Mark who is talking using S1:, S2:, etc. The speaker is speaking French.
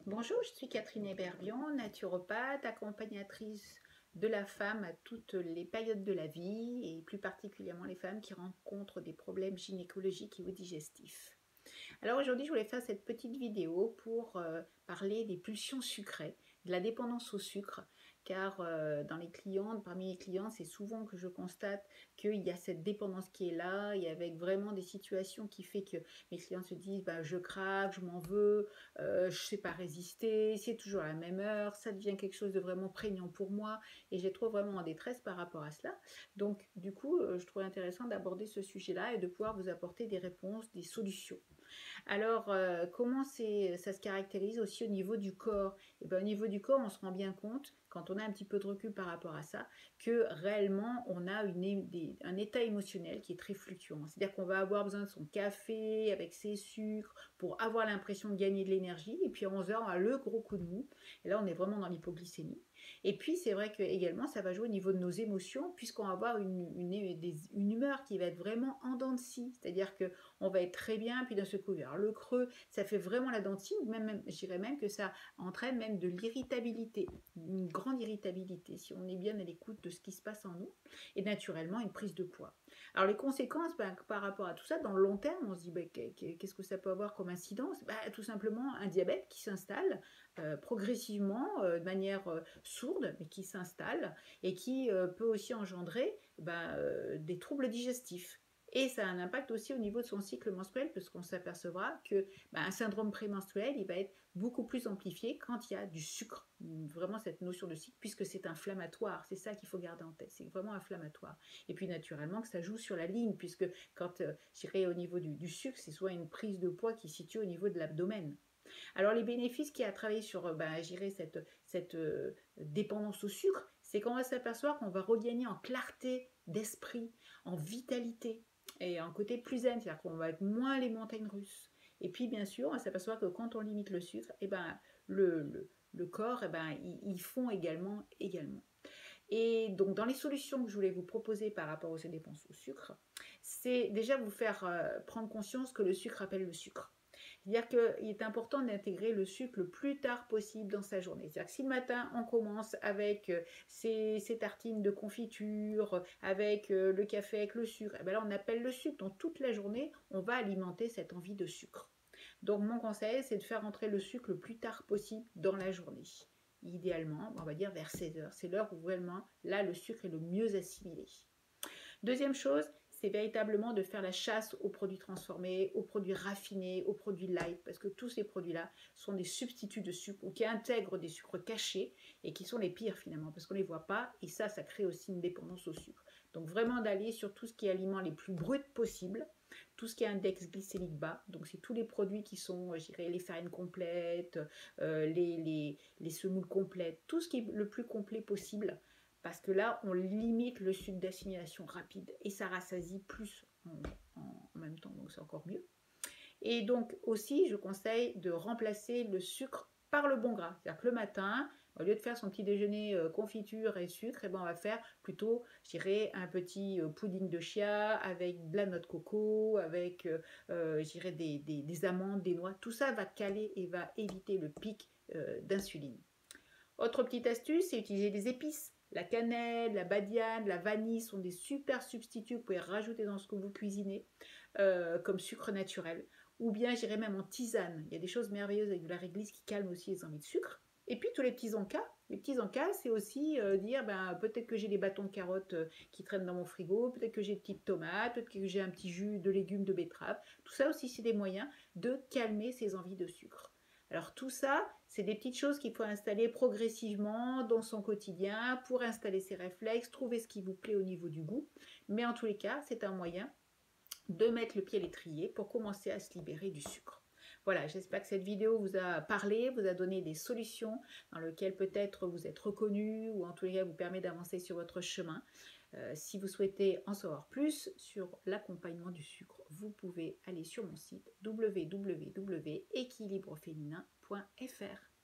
S1: Bonjour, je suis Catherine Héberbion, naturopathe, accompagnatrice de la femme à toutes les périodes de la vie et plus particulièrement les femmes qui rencontrent des problèmes gynécologiques et ou digestifs. Alors aujourd'hui, je voulais faire cette petite vidéo pour parler des pulsions sucrées, de la dépendance au sucre, car parmi les clients, c'est souvent que je constate qu'il y a cette dépendance qui est là, et avec vraiment des situations qui fait que mes clients se disent bah, je craque, je m'en veux, je ne sais pas résister, c'est toujours à la même heure, ça devient quelque chose de vraiment prégnant pour moi, et je les trouve vraiment en détresse par rapport à cela. Donc du coup, je trouvais intéressant d'aborder ce sujet-là et de pouvoir vous apporter des réponses, des solutions. Alors, comment ça se caractérise aussi au niveau du corps? Et ben, au niveau du corps, on se rend bien compte, quand on a un petit peu de recul par rapport à ça, que réellement, on a un état émotionnel qui est très fluctuant. C'est-à-dire qu'on va avoir besoin de son café avec ses sucres pour avoir l'impression de gagner de l'énergie. Et puis à 11 heures, on a le gros coup de mou. Et là, on est vraiment dans l'hypoglycémie. Et puis, c'est vrai que également, ça va jouer au niveau de nos émotions, puisqu'on va avoir une humeur qui va être vraiment en dents de scie. C'est-à-dire que on va être très bien, puis d'un seul coup, vers le creux, ça fait vraiment la dentine, ou je dirais même que ça entraîne même de l'irritabilité, une grande irritabilité, si on est bien à l'écoute de ce qui se passe en nous, et naturellement une prise de poids. Alors les conséquences par rapport à tout ça, dans le long terme, on se dit bah, qu'est-ce que ça peut avoir comme incidence? Bah, tout simplement un diabète qui s'installe progressivement, de manière sourde, mais qui s'installe, et qui peut aussi engendrer des troubles digestifs. Et ça a un impact aussi au niveau de son cycle menstruel, parce qu'on s'apercevra que un syndrome prémenstruel, il va être beaucoup plus amplifié quand il y a du sucre. Vraiment cette notion de sucre, puisque c'est inflammatoire. C'est ça qu'il faut garder en tête. C'est vraiment inflammatoire. Et puis naturellement que ça joue sur la ligne, puisque quand j'irai au niveau du sucre, c'est soit une prise de poids qui se situe au niveau de l'abdomen. Alors les bénéfices qu'il y a à travailler sur j'irai cette dépendance au sucre, c'est qu'on va s'apercevoir qu'on va regagner en clarté d'esprit, en vitalité et en côté plus zen, c'est-à-dire qu'on va être moins les montagnes russes. Et puis bien sûr, on s'aperçoit que quand on limite le sucre, le corps, il fond également. Et donc, dans les solutions que je voulais vous proposer par rapport aux dépenses au sucre, c'est déjà vous faire prendre conscience que le sucre appelle le sucre. C'est-à-dire qu'il est important d'intégrer le sucre le plus tard possible dans sa journée. C'est-à-dire que si le matin, on commence avec ses tartines de confiture, avec le café avec le sucre, et bien là, on appelle le sucre. Donc, toute la journée, on va alimenter cette envie de sucre. Donc, mon conseil, c'est de faire entrer le sucre le plus tard possible dans la journée. Idéalement, on va dire vers 16 heures. C'est l'heure où vraiment, là, le sucre est le mieux assimilé. Deuxième chose, c'est véritablement de faire la chasse aux produits transformés, aux produits raffinés, aux produits light, parce que tous ces produits-là sont des substituts de sucre ou qui intègrent des sucres cachés et qui sont les pires finalement, parce qu'on ne les voit pas, et ça crée aussi une dépendance au sucre. Donc vraiment d'aller sur tout ce qui est aliments les plus bruts possibles, tout ce qui est index glycémique bas, donc c'est tous les produits qui sont, je dirais, les farines complètes, les semoules complètes, tout ce qui est le plus complet possible, parce que là, on limite le sucre d'assimilation rapide et ça rassasie plus en même temps, donc c'est encore mieux. Et donc aussi, je conseille de remplacer le sucre par le bon gras. C'est-à-dire que le matin, au lieu de faire son petit déjeuner confiture et sucre, on va faire plutôt, je dirais, un petit pudding de chia avec de la noix de coco, avec, je dirais, des amandes, des noix. Tout ça va caler et va éviter le pic d'insuline. Autre petite astuce, c'est utiliser des épices. La cannelle, la badiane, la vanille sont des super substituts que vous pouvez rajouter dans ce que vous cuisinez comme sucre naturel. Ou bien j'irais même en tisane. Il y a des choses merveilleuses avec de la réglisse qui calment aussi les envies de sucre. Et puis tous les petits encas. Les petits encas, c'est aussi dire peut-être que j'ai des bâtons de carottes qui traînent dans mon frigo, peut-être que j'ai des petites tomates, peut-être que j'ai un petit jus de légumes de betterave. Tout ça aussi, c'est des moyens de calmer ces envies de sucre. Alors tout ça, c'est des petites choses qu'il faut installer progressivement dans son quotidien pour installer ses réflexes, trouver ce qui vous plaît au niveau du goût. Mais en tous les cas, c'est un moyen de mettre le pied à l'étrier pour commencer à se libérer du sucre. Voilà, j'espère que cette vidéo vous a parlé, vous a donné des solutions dans lesquelles peut-être vous êtes reconnu ou en tous les cas vous permet d'avancer sur votre chemin. Si vous souhaitez en savoir plus sur l'accompagnement du sucre, vous pouvez aller sur mon site www.équilibreféminin.fr.